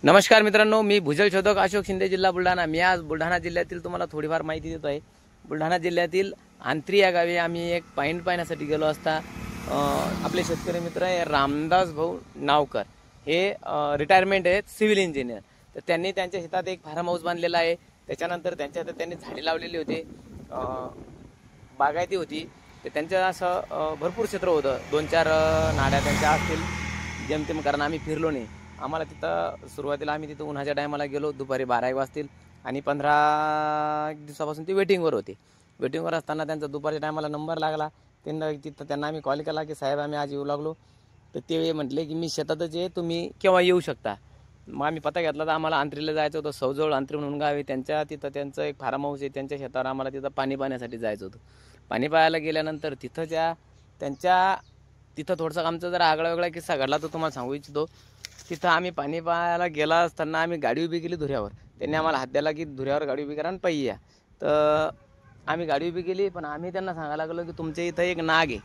नमस्कार मित्रांनो, मी भूजल शोधक अशोक शिंदे, जिल्हा बुलढाणा। मी आज बुलढाणा जिल्ह्यातील तुम्हाला थोडीफार माहिती देतो आहे। बुलढाणा जिल्ह्यातील आंत्री या गावी आम्ही एक पॉइंट पाहण्यासाठी गेलो असता आपले शेतकरी मित्र आहे रामदास भाऊ नावकर, हे रिटायरमेंट आहेत, सिव्हिल इंजिनियर। तर त्यांनी त्यांच्या शेतात एक फार्म हाऊस बांधलेला आहे। त्याच्यानंतर त्यांच्या हातात त्यांनी झाडे लावलेली होती, बागायती होती। तर त्यांचं असं भरपूर क्षेत्र होतं, 2-4 नाड्या त्यांच्या असतील जेमतेम, कारण आम्ही फिरलो नाही। आम्हाला तिथं सुरुवातीला आम्ही तिथं उन्हाच्या टायमाला गेलो, दुपारी 12-1 वाजतील, आणि 15 दिवसापासून ती वेटिंगवर होती। वेटिंगवर असताना त्यांचा दुपारच्या टायमाला नंबर लागला। त्यांना आम्ही कॉल केला की साहेब आम्ही आज येऊ लागलो। तर ते म्हटले की मी शेतातच आहे, तुम्ही केव्हा येऊ शकता। मग आम्ही पत्ता घेतला, तर आम्हाला आंत्रीला जायचं होतं। सौजवळ आंत्री म्हणून गाव आहे, त्यांचं एक फार्म हाऊस आहे। त्यांच्या शेतावर आम्हाला तिथं पाणी पाहण्यासाठी जायचं होतं। पाणी पाहायला गेल्यानंतर तिथं थोडंसं आमचा जरा आगळा किस्सा घडला, तो तुम्हाला सांगू इच्छितो। तिथं आम्ही पाणी पाहायला गेला असताना आम्ही गाडी उभी केली धुऱ्यावर। त्यांनी आम्हाला हात द्याला की धुऱ्यावर गाडी उभी करा आणि पायी या। तर आम्ही गाडी उभी केली, पण आम्ही त्यांना सांगायला लागलो की तुमच्या इथं एक नाग आहे,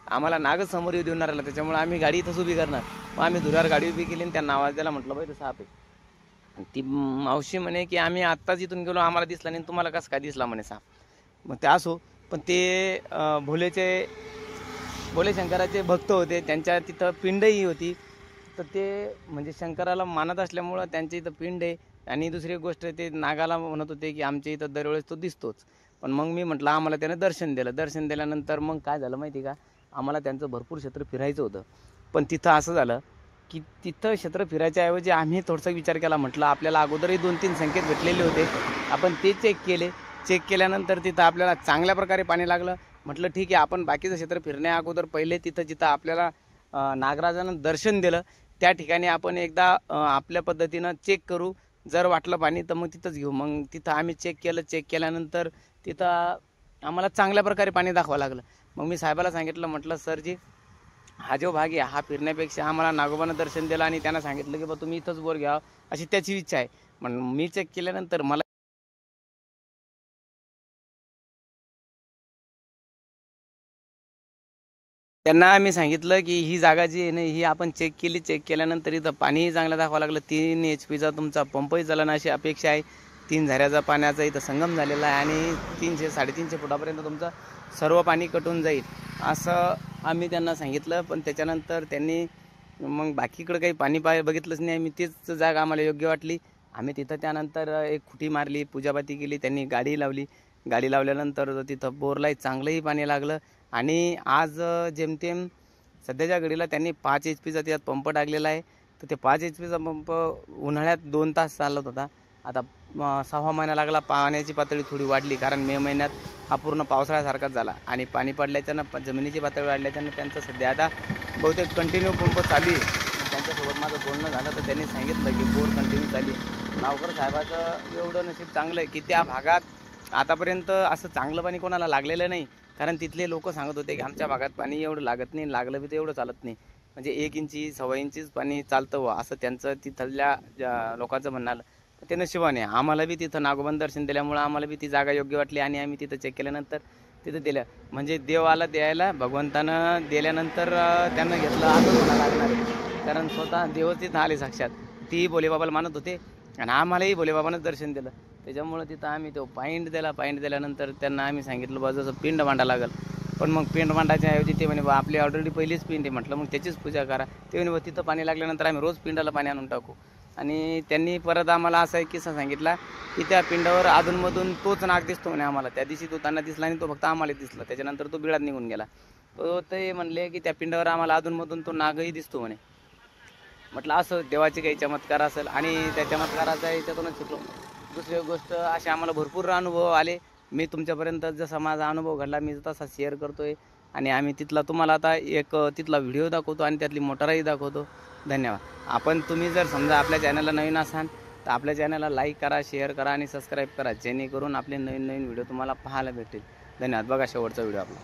आम्हाला नागच समोर येऊ देणार आला, त्याच्यामुळे आम्ही गाडी इथंच उभी करणार। मग आम्ही धुऱ्यावर गाडी उभी केली आणि त्यांना आवाज द्यायला म्हटलं बाई तो साप आहे। ती मावशी म्हणे की आम्ही आत्ताच इथून गेलो, आम्हाला दिसला नाही, तुम्हाला कसं काय दिसला म्हणे साप। मग ते असो, पण ते भोले शंकराचे भक्त होते, त्यांच्या तिथं पिंडही होती। तर ते म्हणजे शंकराला मानत असल्यामुळं त्यांच्या इथं पिंड आहे। आणि दुसरी गोष्ट, ते नागाला म्हणत होते की आमच्या इथं दरवेळेस तो दिसतोच। पण मग मी म्हटलं आम्हाला त्यानं दर्शन दिलं। दर्शन दिल्यानंतर मग काय झालं माहिती का, आम्हाला त्यांचं भरपूर क्षेत्र फिरायचं होतं। पण तिथं असं झालं की तिथं क्षेत्र फिरायच्याऐवजी आम्ही थोडासा विचार केला, म्हटलं आपल्याला अगोदरही 2-3 संकेत भेटलेले होते, आपण ते चेक केल्यानंतर तिथं आपल्याला चांगल्या प्रकारे पाणी लागलं। म्हटलं ठीक आहे, आपण बाकीचं क्षेत्र फिरण्या अगोदर पहिले जिथं आपल्याला नागराजानं दर्शन दिलं त्या ठिकाणी आपण एकदा आपल्या पद्धतीनं चेक करू, जर वाटलं पाणी तर मग तिथंच घेऊ। मग तिथं आम्ही चेक केल्यानंतर तिथं आम्हाला चांगल्या प्रकारे पाणी दाखवावं लागलं। मग मी साहेबाला सांगितलं, म्हटलं सरजी, हा जो भाग आहे हा फिरण्यापेक्षा आम्हाला नागोबानं दर्शन दिलं आणि त्यांना सांगितलं की बा तुम्ही इथंच बोर घ्या, अशी त्याची इच्छा आहे। पण मी चेक केल्यानंतर मला त्यांना आम्ही सांगितलं की ही जागा जी आहे ना, ही आपण चेक केल्यानंतर इथं पाणीही चांगलं दाखवावं लागलं। 3 HP तुमचा पंपही चालणं अशी अपेक्षा आहे। 3 झऱ्याचा पाण्याचा इथं संगम झालेला आहे आणि 300-350 फुटापर्यंत तुमचं सर्व पाणी कटून जाईल, असं आम्ही त्यांना सांगितलं। पण त्याच्यानंतर त्यांनी मग बाकीकडं काही पाणी बघितलंच नाही। आम्ही तीच जागा आम्हाला योग्य वाटली। आम्ही तिथं त्यानंतर एक खुटी मारली, पूजापाती केली, त्यांनी गाडी लावली। गाडी लावल्यानंतर तिथं बोरलाही चांगलंही पाणी लागलं। आणि आज जेमतेम सध्याच्या घडीला त्यांनी 5 HP त्यात पंप टाकलेला आहे। तर ते 5 HP पंप उन्हाळ्यात 2 तास चालत होता। आता 6वा महिना लागला, पाण्याची पातळी थोडी वाढली, कारण मे महिन्यात हा पूर्ण पावसाळ्यासारखाच झाला आणि पाणी पडल्याच्यानं जमिनीची पातळी वाढल्याच्यानं त्यांचं सध्या आता बहुतेक कंटिन्यू पंप चालू आहे। त्यांच्यासोबत माझं बोलणं झालं तर त्यांनी सांगितलं की बोर कंटिन्यू चालू आहे। नावकर साहेबाचं एवढं नशीब चांगलं आहे की त्या भागात आतापर्यंत असं चांगलं पाणी कोणाला लागलेलं नाही, कारण तिथले लोक सांगत होते की आमच्या भागात पाणी एवढं लागत नाही, लागलं बी तर एवढं चालत नाही, म्हणजे 1 इंची 1.25 इंचीच पाणी चालतं व असं त्यांचं तिथल्या लोकांचं म्हणणं आलं। ते नशिबाने आम्हाला बी तिथं नागोबानं दर्शन दिल्यामुळं आम्हाला बी ती जागा योग्य वाटली आणि आम्ही तिथं चेक केल्यानंतर तिथं दिलं। म्हणजे देव आला द्यायला, भगवंतानं दिल्यानंतर त्यांना घेतलं असं म्हणायला लागणार आहे, कारण स्वतः देवच तिथं आले साक्षात। ती भोलेबाबाला मानत होते आणि आम्हालाही भोलेबाबानंच दर्शन दिलं। त्याच्यामुळं तिथं आम्ही तो पॉईंट दिल्यानंतर त्यांना आम्ही सांगितलं बा जसं पिंड मांडा लागल। पण मग पिंड मांडायच्या ऐवजी ते म्हणे बा आपली ऑलरेडी पहिलीच पिंड आहे। म्हटलं मग त्याचीच पूजा करा। ते म्हणे बा तिथं पाणी लागल्यानंतर आम्ही रोज पिंडाला पाणी आणून टाकू। आणि त्यांनी परत आम्हाला असा एक किस्सा सांगितला की त्या पिंडावर अधूनमधून तोच नाग दिसतो म्हणे आम्हाला। त्या दिवशी तो त्यांना दिसला आणि तो फक्त आम्हाला दिसला, त्याच्यानंतर तो बिळात निघून गेला। तो ते म्हणले की त्या पिंडावर आम्हाला अधूनमधून तो नागही दिसतो म्हणे। म्हटलं असं देवाचे काही चमत्कार असेल आणि त्या चमत्काराचा याच्यातूनच शिकलो। दुसरी गोष्ट, असे आम्हाला भरपूर अनुभव आले। मी तुमच्यापर्यंत जसा माझा अनुभव घडला मी तसा शेअर करतोय आणि आम्ही तुम्हाला आता एक तिथला व्हिडिओ दाखवतो आणि त्यातली मोटारही दाखवतो। धन्यवाद। तुम्ही जर समजा आपल्या चॅनलला नवीन असाल तर आपल्या चॅनलला लाईक करा, शेअर करा आणि सबस्क्राईब करा, जेणेकरून आपले नवीन व्हिडिओ तुम्हाला पाहायला भेटेल। धन्यवाद। बघा शेवटचा व्हिडिओ आपला।